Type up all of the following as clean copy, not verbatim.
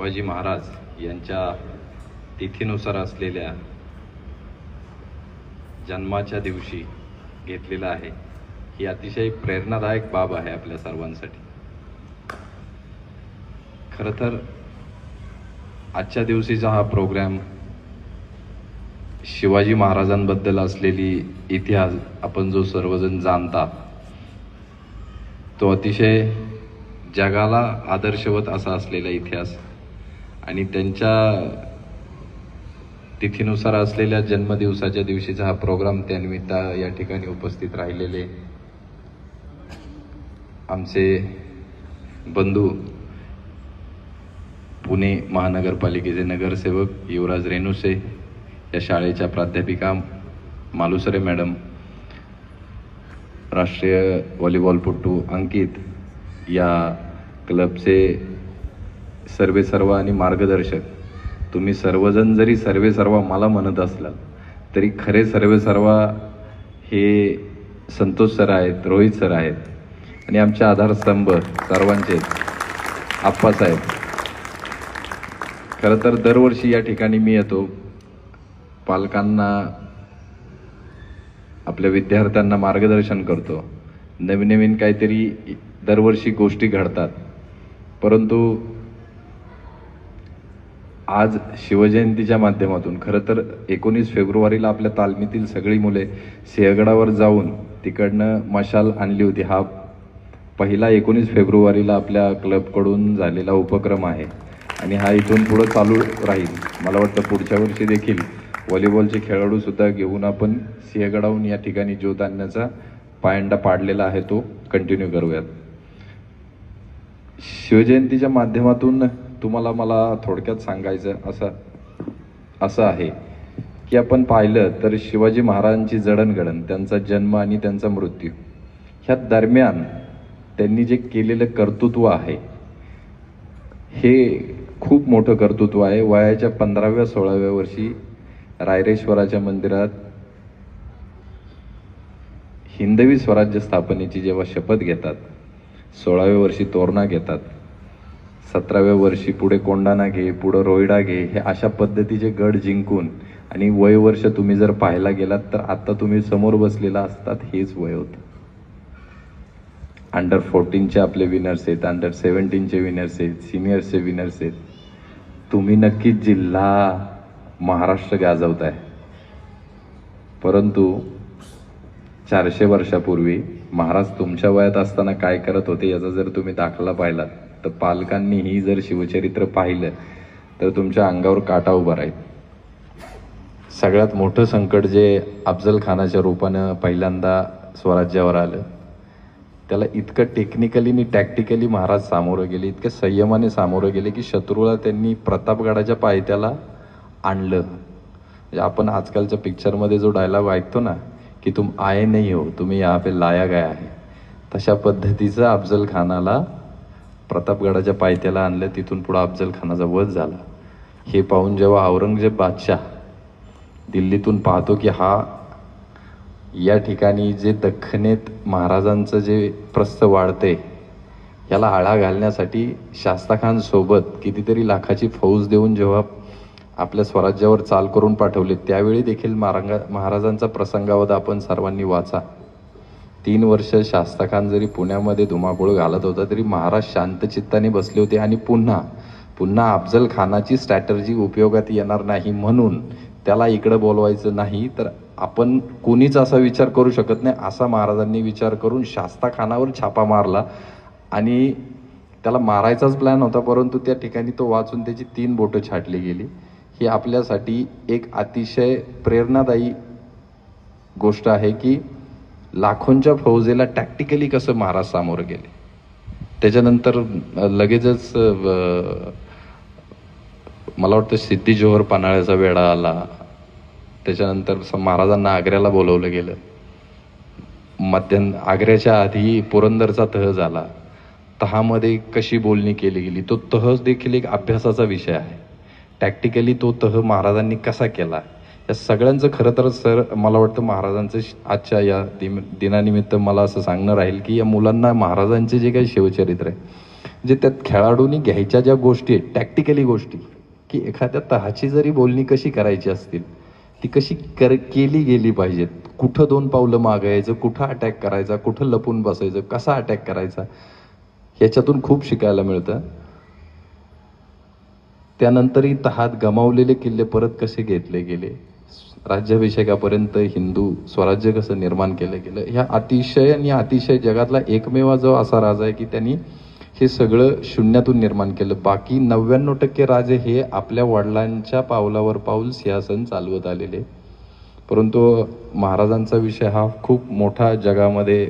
शिवाजी महाराज यांच्या तिथीनुसार असलेल्या जन्माच्या दिवशी घेतलेला आहे. ही अतिशय प्रेरणादायक बाब आहे आपल्या सर्वांसाठी. खरं तर आजच्या दिवशीचा हा प्रोग्राम शिवाजी महाराजांबद्दल असलेली इतिहास आपण जो सर्वजण जाणता तो अतिशय जगाला आदर्शवत असा असलेला इतिहास आणि त्यांच्या तिथीनुसार असलेल्या जन्मदिवसाच्या दिवशीचा हा प्रोग्राम त्यानिमित्त या ठिकाणी उपस्थित राहिलेले आमचे बंधू पुणे महानगरपालिकेचे नगरसेवक युवराज रेणुसे, या शाळेच्या प्राध्यापिका मालुसरे मॅडम, राष्ट्रीय व्हॉलीबॉलपटू अंकित, या क्लबचे सर्वेसर्वा आणि मार्गदर्शक, तुम्ही सर्वजण जरी सर्वेसर्वा मला म्हणत असलात तरी खरे सर्वेसर्वा हे संतोष सर आहेत, रोहित सर आहेत आणि आमचे आधारस्तंभ सर्वांचे आप्पासाहेब. खरं तर दरवर्षी या ठिकाणी मी येतो, पालकांना आपल्या विद्यार्थ्यांना मार्गदर्शन करतो. नवीन नवीन काहीतरी दरवर्षी गोष्टी घडतात, परंतु आज शिवजयंतीच्या माध्यमातून खरं तर 19 फेब्रुवारीला आपल्या तालमीतील सगळी मुले सिंहगडावर जाऊन तिकडनं मशाल आणली होती. हा पहिला 19 फेब्रुवारीला आपल्या क्लबकडून झालेला उपक्रम आहे आणि हा इथून पुढे चालू राहील. मला वाटतं पुढच्या वर्षी देखील व्हॉलीबॉलचे खेळाडू सुद्धा घेऊन आपण सिंहगडाहून या ठिकाणी ज्योत आणण्याचा पायंडा पाडलेला आहे, तो कंटिन्यू करूयात. शिवजयंतीच्या माध्यमातून तुम्हाला मला थोडक्यात सांगायचं असं आहे की आपण पाहिलं तर शिवाजी महाराजांची जडणघडण, त्यांचा जन्म आणि त्यांचा मृत्यू ह्या दरम्यान त्यांनी जे केलेलं कर्तृत्व आहे हे खूप मोठं कर्तृत्व आहे. वयाच्या 15व्या-16व्या वर्षी रायरेश्वराच्या मंदिरात हिंदवी स्वराज्य स्थापनेची जेव्हा शपथ घेतात, 16व्या वर्षी तोरणा घेतात, 17व्या वर्षी पुढे कोंडाणा घे, पुढे रोहिडा घे, हे अशा पद्धतीचे गड जिंकून, आणि वय वर्ष तुम्ही जर पाहायला गेलात तर आता तुम्ही समोर बसलेला असतात हेच वय होतं. अंडर 14चे आपले विनर्स आहेत, अंडर 17चे विनर्स आहेत, सिनियर्सचे विनर्स आहेत. तुम्ही नक्कीच जिल्हा महाराष्ट्र गाजवताय, परंतु 400 वर्षापूर्वी महाराज तुमच्या वयात असताना काय करत होते याचा जर तुम्ही दाखला पाहिलात तर पालकांनीही जर शिवचरित्र पाहिलं तर तुमच्या अंगावर काटा उभा राहील. सगळ्यात मोठं संकट जे अफजल खानाच्या रूपानं पहिल्यांदा स्वराज्यावर आलं, त्याला इतकं टेक्निकली आणि टॅक्टिकली महाराज सामोरं गेले, इतक्या संयमाने सामोरं गेले की शत्रूला त्यांनी प्रतापगडाच्या पायथ्याला आणलं. म्हणजे आपण आजकालच्या पिक्चरमध्ये जो डायलॉग ऐकतो ना की तुम आए नहीं हो, तुम्ही यहाँ पे लाया गया है, तशा पद्धतीचं अफजल खानाला प्रतापगडाच्या पायथ्याला आणलं. तिथून पुढं अफजल खानाचा वध झाला. हे पाहून जेव्हा औरंगजेब बादशाह दिल्लीतून पाहतो की हा या ठिकाणी जे दख्खनेत महाराजांचं जे प्रस्थ वाढते याला आळा घालण्यासाठी शास्ताखान सोबत कितीतरी लाखाची फौज देऊन जेव्हा आपल्या स्वराज्यावर चाल करून पाठवले, त्यावेळी देखील महाराजांचा प्रसंगावध आपण सर्वांनी वाचा. 3 वर्ष शास्ताखान जरी पुण्यामध्ये धुमाकूळ घालत होता तरी महाराज शांतचित्ताने बसले होते आणि पुन्हा अफजल खानाची स्ट्रॅटर्जी उपयोगात येणार नाही म्हणून त्याला इकडं बोलवायचं नाही, तर आपण कोणीच असा विचार करू शकत नाही असा महाराजांनी विचार करून शास्ताखानावर छापा मारला आणि त्याला मारायचाच प्लॅन होता, परंतु त्या ठिकाणी तो वाचून त्याची 3 बोटं छाटली गेली. ही आपल्यासाठी एक अतिशय प्रेरणादायी गोष्ट आहे की लाखोंच्या फौजेला टॅक्टिकली कसं महाराज सामोरं गेले. त्याच्यानंतर लगेचच मला वाटतं सिद्धी जोहर पन्हाळ्याचा वेढा आला. त्याच्यानंतर महाराजांना आग्र्याला बोलवलं गेलं. आग्र्याच्या आधी पुरंदरचा तह झाला. तहामध्ये कशी बोलणी केली गेली, तो तह देखील एक अभ्यासाचा विषय आहे. टॅक्टिकली तो तह महाराजांनी कसा केला, या सगळ्यांचं खरं तर सर मला वाटतं महाराजांचं आजच्या या दिनानिमित्त मला असं सांगणं राहील की या मुलांना महाराजांचे जे काही शिवचरित्र आहे म्हणजे त्यात खेळाडूंनी घ्यायच्या ज्या गोष्टी आहेत, टॅक्टिकली गोष्टी, की एखाद्या तहाची जरी बोलणी कशी करायची असतील ती कशी केली गेली पाहिजेत, कुठं 2 पावलं मागायचं, कुठं अटॅक करायचा, कुठं लपून बसायचं, कसा अटॅक करायचा, याच्यातून खूप शिकायला मिळतं. त्यानंतरही तहात गमावलेले किल्ले परत कसे घेतले गेले, राज्याभिषेकापर्यंत हिंदू स्वराज्य कसं निर्माण केलं गेलं, ह्या अतिशय आणि अतिशय जगातला एकमेवा जो असा राजा आहे की त्यांनी हे सगळं शून्यातून निर्माण केलं. बाकी 99% राजे हे आपल्या वडिलांच्या पावलावर पाऊल सिंहासन चालवत आलेले. परंतु महाराजांचा विषय हा खूप मोठा जगामध्ये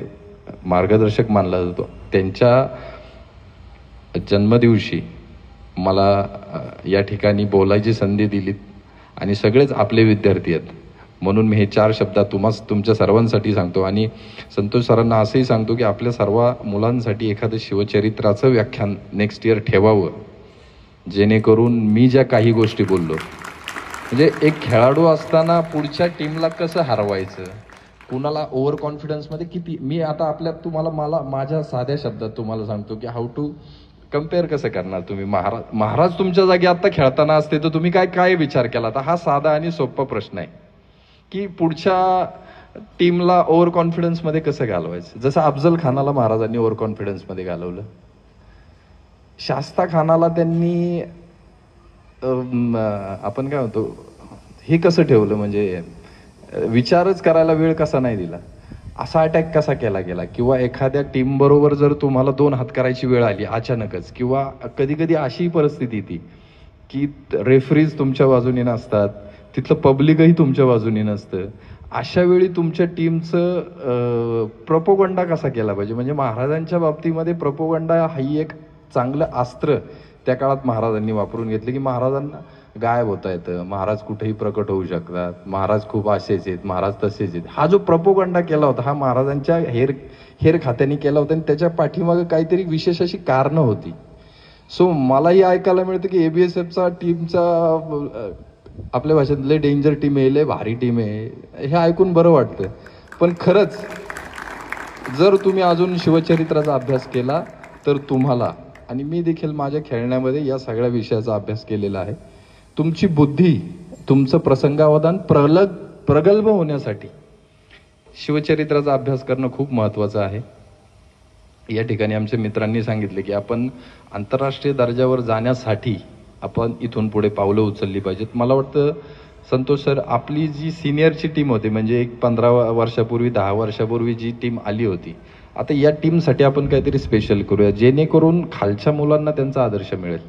मार्गदर्शक मानला जातो. त्यांच्या जन्मदिवशी मला या ठिकाणी बोलायची संधी दिलीत आणि सगळेच आपले विद्यार्थी आहेत म्हणून मी हे 4 शब्दात तुमच्या सर्वांसाठी सांगतो. आणि संतोष सरांना असंही सांगतो की आपल्या सर्व मुलांसाठी एखादं शिवचरित्राचं व्याख्यान नेक्स्ट इयर ठेवावं, जेणेकरून मी ज्या काही गोष्टी बोललो, म्हणजे एक खेळाडू असताना पुढच्या टीमला कसं हरवायचं, कुणाला ओव्हर कॉन्फिडन्समध्ये किती, मी आता मला माझ्या साध्या शब्दात तुम्हाला सांगतो की हाऊ टू कम्पेअर कसं करणार तुम्ही. महाराज तुमच्या जागी आता खेळताना असते तर तुम्ही काय विचार केला. तर हा साधा आणि सोपा प्रश्न आहे की पुढच्या टीमला ओव्हर कॉन्फिडन्समध्ये कसं घालवायचं. जसं अफजल खानाला महाराजांनी ओव्हर कॉन्फिडन्समध्ये घालवलं, शास्ता खानाला त्यांनी आपण काय म्हणतो हे कसं ठेवलं, म्हणजे विचारच करायला वेळ कसा नाही दिला, असा अटॅक कसा केला गेला. किंवा एखाद्या टीम बरोबर जर तुम्हाला 2 हात करायची वेळ आली अचानकच, किंवा कधी कधी अशी परिस्थिती येते की रेफरीज तुमच्या बाजूने नसतात, तिथलं पब्लिकही तुमच्या बाजूने नसतं, अशा वेळी तुमच्या टीमचं प्रपोगंडा कसा केला पाहिजे. म्हणजे महाराजांच्या बाबतीमध्ये प्रपोगंडा ही एक चांगलं अस्त्र त्या काळात महाराजांनी वापरून घेतले की महाराजांना गायब होता येतं, महाराज कुठेही प्रकट होऊ शकतात, महाराज खूप असेच आहेत, महाराज तसेच आहेत. हा जो प्रपोगंडा केला होता हा महाराजांच्या हेर खात्याने केला होता आणि त्याच्या पाठीमागे काहीतरी विशेष अशी कारणं होती. सो मलाही ऐकायला मिळतं की ABSFचा टीमचा आपल्या भाषेत लय डेंजर टीम आहे, लय भारी टीम आहे, हे ऐकून बरं वाटतं. पण खरंच जर तुम्ही अजून शिवचरित्राचा अभ्यास केला तर तुम्हाला, आणि मी देखील माझ्या खेळण्यामध्ये या सगळ्या विषयाचा अभ्यास केलेला आहे, तुमची बुद्धी, तुमचं प्रसंगावधान प्रगल्भ होण्यासाठी शिवचरित्राचा अभ्यास करणं खूप महत्त्वाचं आहे. या ठिकाणी आमच्या मित्रांनी सांगितले की आपण आंतरराष्ट्रीय दर्जावर जाण्यासाठी आपण इथून पुढे पावलं उचलली पाहिजेत. मला वाटतं संतोष सर, आपली जी सिनियरची टीम होती, म्हणजे एक 15 वर्षापूर्वी 10 वर्षापूर्वी जी टीम आली होती, आता या टीमसाठी आपण काहीतरी स्पेशल करूया जेणेकरून खालच्या मुलांना त्यांचा आदर्श मिळेल.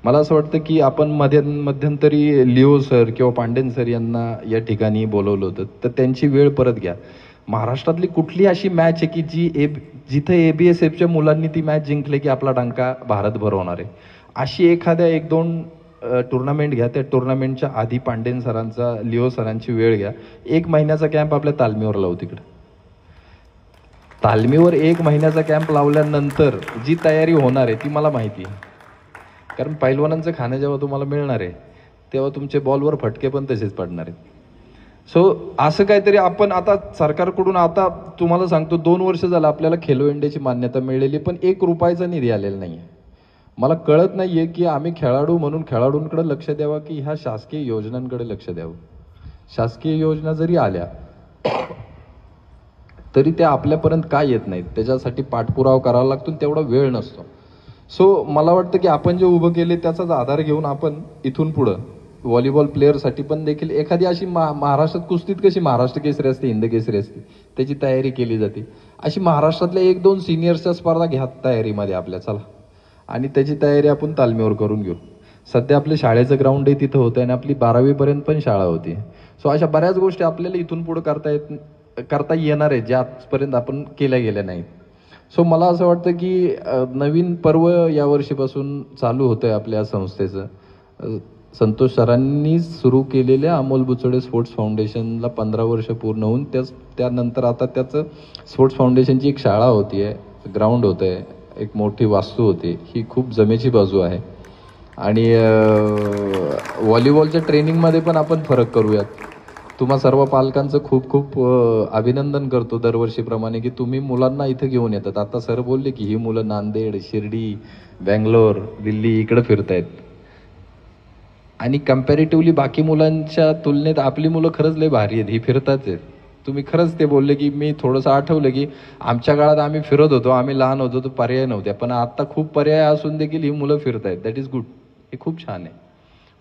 मला असं वाटतं की आपण मध्यंतरी लिओ सर किंवा पांडेन सर यांना या ठिकाणी बोलवलं होतं, तर त्यांची वेळ परत घ्या. महाराष्ट्रातली कुठली अशी मॅच आहे की जिथं ABSFच्या मुलांनी ती मॅच जिंकले की आपला डंका भारतभर होणार आहे, अशी एखाद्या 1-2 टुर्नामेंट घ्या. त्या टुर्नामेंटच्या आधी पांडेन सरांचा, लिओ सरांची वेळ घ्या. 1 महिन्याचा कॅम्प आपल्या तालमीवर लावू. तिकडे तालमीवर 1 महिन्याचा कॅम्प लावल्यानंतर जी तयारी होणार आहे ती मला माहिती आहे. कारण पैलवानांचं खाणं जेव्हा तुम्हाला मिळणार आहे तेव्हा तुमचे बॉलवर फटके पण तसेच पडणार आहेत. सो असं काहीतरी आपण आता सरकारकडून, आता तुम्हाला सांगतो 2 वर्ष झालं आपल्याला खेलो इंडियाची मान्यता मिळालेली, पण 1 रुपयाचा निधी आलेला नाही आहे. मला कळत नाही आहे की आम्ही खेळाडू म्हणून खेळाडूंकडे लक्ष द्यावं की ह्या शासकीय योजनांकडे लक्ष द्यावं. शासकीय योजना जरी आल्या तरी त्या आपल्यापर्यंत काय येत नाहीत, त्याच्यासाठी पाठपुरावा करावा लागतो, तेवढा वेळ नसतो. सो मला वाटतं की आपण जे उभं केले त्याचाच आधार घेऊन आपण इथून पुढं व्हॉलीबॉल प्लेअरसाठी पण देखील एखादी अशी महाराष्ट्रात कुस्तीत कशी महाराष्ट्र केसरी असते, हिंद केसरी असते, त्याची तयारी केली जाते, अशी महाराष्ट्रातल्या 1-2 सिनियर्सच्या स्पर्धा घ्या तयारीमध्ये आपल्या, चला, आणि त्याची तयारी आपण तालमीवर करून घेऊ. सध्या आपल्या शाळेचं ग्राउंडही तिथं होतं आणि आपली 12वी पर्यंत पण शाळा होती. सो अशा बऱ्याच गोष्टी आपल्याला इथून पुढे करता येणार आहे ज्या आजपर्यंत आपण केल्या गेल्या नाहीत. सो मला असं वाटतं की नवीन पर्व यावर्षीपासून चालू होतं आहे आपल्या संस्थेचं. संतोष सरांनी सुरू केलेल्या अमोल बुचडे स्पोर्ट्स फाउंडेशनला 15 वर्ष पूर्ण होऊन त्यानंतर आता त्याचं स्पोर्ट्स फाउंडेशनची एक शाळा होती आहे, ग्राउंड होतं आहे, एक मोठी वास्तू होती, ही खूप जमेची बाजू आहे. आणि व्हॉलीबॉलच्या ट्रेनिंगमध्ये पण आपण फरक करूयात. तुम्हा सर्व पालकांचं खूप खूप अभिनंदन करतो दरवर्षीप्रमाणे की तुम्ही मुलांना इथं घेऊन येतात. आता सर बोलले की ही मुलं नांदेड, शिर्डी, बँगलोर, दिल्ली इकडं फिरतायत आणि कम्पॅरेटिव्हली बाकी मुलांच्या तुलनेत आपली मुलं खरंच लय भारी आहेत, ही फिरताच आहेत. तुम्ही खरंच ते बोलले की मी थोडंसं आठवलं की आमच्या काळात आम्ही फिरत होतो, आम्ही लहान होतो तर पर्याय नव्हत्या, पण आता खूप पर्याय असून देखील ही मुलं फिरतायत. That is good. हे खूप छान आहे.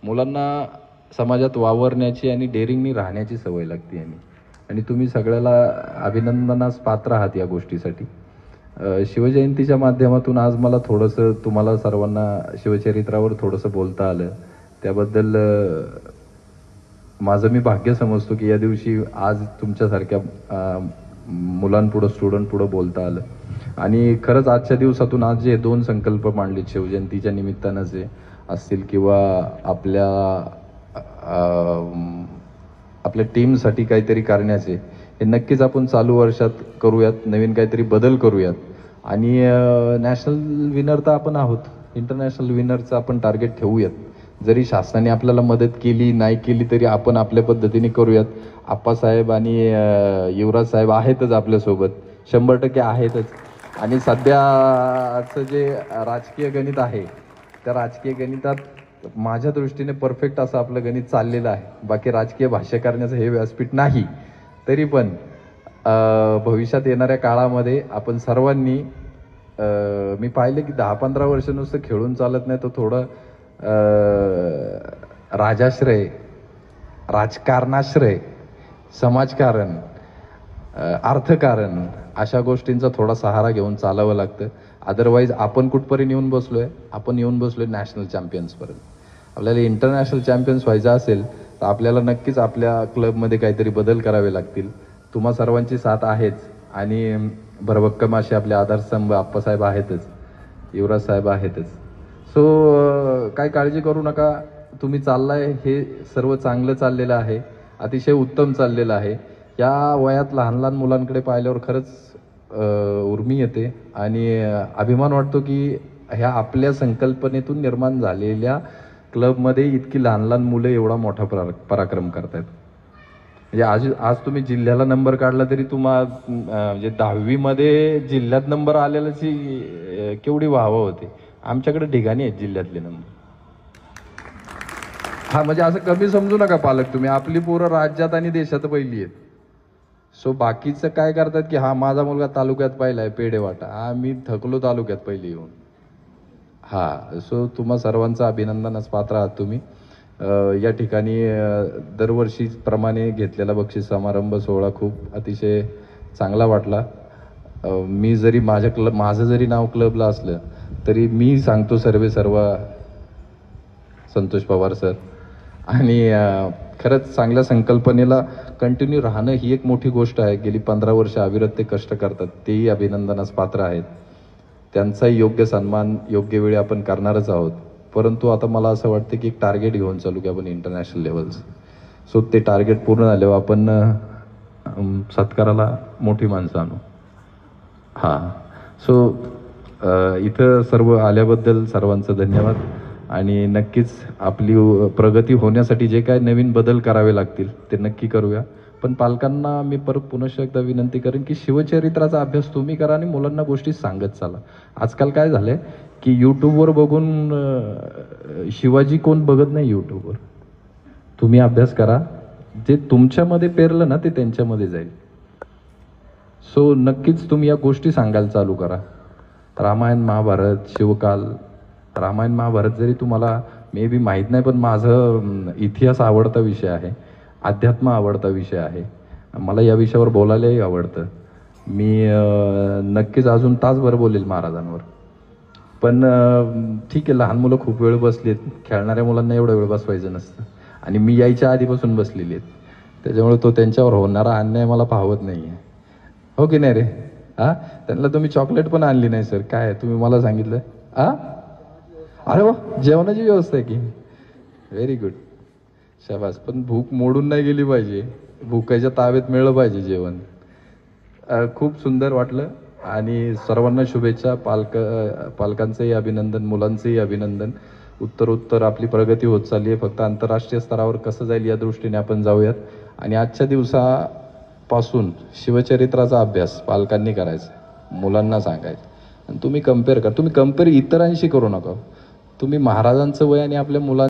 मुलांना समाजात वावरण्याची आणि डेअरिंगनी राहण्याची सवय लागते आणि तुम्ही सगळ्याला अभिनंदनास पात्र आहात या गोष्टीसाठी. शिवजयंतीच्या माध्यमातून आज मला थोडंसं तुम्हाला सर्वांना शिवचरित्रावर थोडंसं बोलता आलं. त्याबद्दल माझं मी भाग्य समजतो की या दिवशी आज तुमच्यासारख्या मुलांपुढं, स्टुडंट पुढं बोलता आलं. आणि खरंच आजच्या दिवसातून आज जे 2 संकल्प मांडले शिवजयंतीच्या निमित्तानं जे असतील किंवा आपल्या टीमसाठी काहीतरी करण्याचे, हे नक्कीच आपण चालू वर्षात करूयात. नवीन काहीतरी बदल करूयात आणि नॅशनल विनर तर आपण आहोत, इंटरनॅशनल विनरचं आपण टार्गेट ठेवूयात. जरी शासनाने आपल्याला मदत केली नाही केली तरी आपण आपल्या पद्धतीने करूयात. आप्पासाहेब आणि युवराज साहेब आहेतच आपल्यासोबत, 100% आहेतच. आणि सध्याचं जे राजकीय गणित आहे त्या राजकीय गणितात माझ्या दृष्टीने परफेक्ट असं आपलं गणित चाललेलं आहे. बाकी राजकीय भाष्य करण्याचं हे व्यासपीठ नाही, तरी पण भविष्यात येणाऱ्या काळामध्ये आपण सर्वांनी मी पाहिलं की 10-15 वर्ष नुसतं खेळून चालत नाही, तर थोडं राजाश्रय, राजकारणाश्रय, समाजकारण, अर्थकारण अशा गोष्टींचा थोडा सहारा घेऊन चालावं लागतं. अदरवाईज आपण कुठपर्यंत येऊन बसलोय, आपण येऊन बसलोय नॅशनल चॅम्पियन्सपर्यंत. आपल्याला इंटरनॅशनल चॅम्पियन्स व्हायचं असेल तर आपल्याला नक्कीच आपल्या क्लबमध्ये काहीतरी बदल करावे लागतील. तुम्हा सर्वांची साथ आहेच आणि भरभक्कम असे आपले आधारस्तंभ आप्पासाहेब आहेतच, युवराज साहेब आहेतच. सो काय काळजी करू नका. तुम्ही चाललाय हे सर्व चांगलं चाललेलं आहे, अतिशय उत्तम चाललेलं आहे. या वयात लहान लहान मुलांकडे पाहिल्यावर खरंच उर्मी येते आणि अभिमान वाटतो की ह्या आपल्या संकल्पनेतून निर्माण झालेल्या क्लबमध्ये इतकी लहान लहान मुलं एवढा मोठा पराक्रम करतायत. म्हणजे आज तुम्ही जिल्ह्याला नंबर काढला तरी म्हणजे 10वीमध्ये जिल्ह्यात नंबर आलेल्याची केवढी वाहवा होते. आमच्याकडे ठिकाणी आहेत जिल्ह्यातले नंबर. हा म्हणजे असं कमी समजू नका पालक तुम्ही, आपली पोरं राज्यात आणि देशात पहिली आहेत. सो बाकीचं काय करतात की हा माझा मुलगा तालुक्यात पहिला आहे पेढे वाटा, हा मी थकलो तालुक्यात पहिली येऊन. हा सो तुम्हा सर्वांचं अभिनंदनास पात्र आहात तुम्ही. या ठिकाणी दरवर्षीप्रमाणे घेतलेला बक्षीस समारंभ सोहळा खूप अतिशय चांगला वाटला. मी जरी माझं जरी नाव क्लबला असलं तरी मी सांगतो सर्व संतोष पवार सर. आणि खरंच चांगल्या संकल्पनेला कंटिन्यू राहणं ही एक मोठी गोष्ट आहे. गेली 15 वर्ष अविरत ते कष्ट करतात, तेही अभिनंदनास पात्र आहेत. त्यांचाही योग्य सन्मान योग्य वेळी आपण करणारच आहोत. परंतु आता मला असं वाटतं की एक टार्गेट घेऊन चालू की आपण इंटरनॅशनल लेवलचं. सो ते टार्गेट पूर्ण झाल्यावर आपण सत्काराला मोठी माणसं आणू. हां सो इथं सर्व आल्याबद्दल सर्वांचं धन्यवाद. आणि नक्कीच आपली प्रगती होण्यासाठी जे काय नवीन बदल करावे लागतील ते नक्की करूया. पण पालकांना मी पुनश्च एकदा विनंती करेन की शिवचरित्राचा अभ्यास तुम्ही करा आणि मुलांना गोष्टी सांगत चाला. आजकाल काय झालंय की यूट्यूबवर बघून शिवाजी कोण बघत नाही यूट्यूबवर. तुम्ही अभ्यास करा, जे तुमच्यामध्ये पेरलं ना ते त्यांच्यामध्ये जाईल. सो नक्कीच तुम्ही या गोष्टी सांगायला चालू करा. रामायण महाभारत शिवकाल, रामायण महाभारत जरी तुम्हाला मे बी माहीत नाही, पण माझं इतिहास आवडता विषय आहे, अध्यात्म आवडता विषय आहे. मला या विषयावर बोलायलाही आवडतं. मी नक्कीच अजून तासभर बोलेल महाराजांवर. पण ठीक आहे, लहान मुलं खूप वेळ बसलीत, खेळणाऱ्या मुलांना एवढा वेळ बसवायचं नसतं. आणि मी यायच्या आधीपासून बसलेली आहेत, त्याच्यामुळे तो त्यांच्यावर होणारा अन्याय मला पाहवत नाही आहे. हो की नाही रे? हां, त्यांना तुम्ही चॉकलेट पण आणली नाही सर, काय तुम्ही मला सांगितलं? हां, अरे वा, जेवणाची व्यवस्था आहे की, व्हेरी गुड, शाबास. पण भूक मोडून नाही गेली पाहिजे, भुकाच्या ताब्यात मिळलं पाहिजे जेवण. खूप सुंदर वाटलं आणि सर्वांना शुभेच्छा. पालकांचंही अभिनंदन, मुलांचंही अभिनंदन. उत्तरोत्तर आपली प्रगती होत चालली आहे. फक्त आंतरराष्ट्रीय स्तरावर कसं जाईल या दृष्टीने आपण जाऊयात. आणि आजच्या दिवसापासून शिवचरित्राचा अभ्यास पालकांनी करायचा, मुलांना सांगायचं. आणि तुम्ही कम्पेअर करा, तुम्ही कम्पेअर इतरांशी करू नका. तुम्ही महाराजांचं वय आणि आपल्या मुलांचं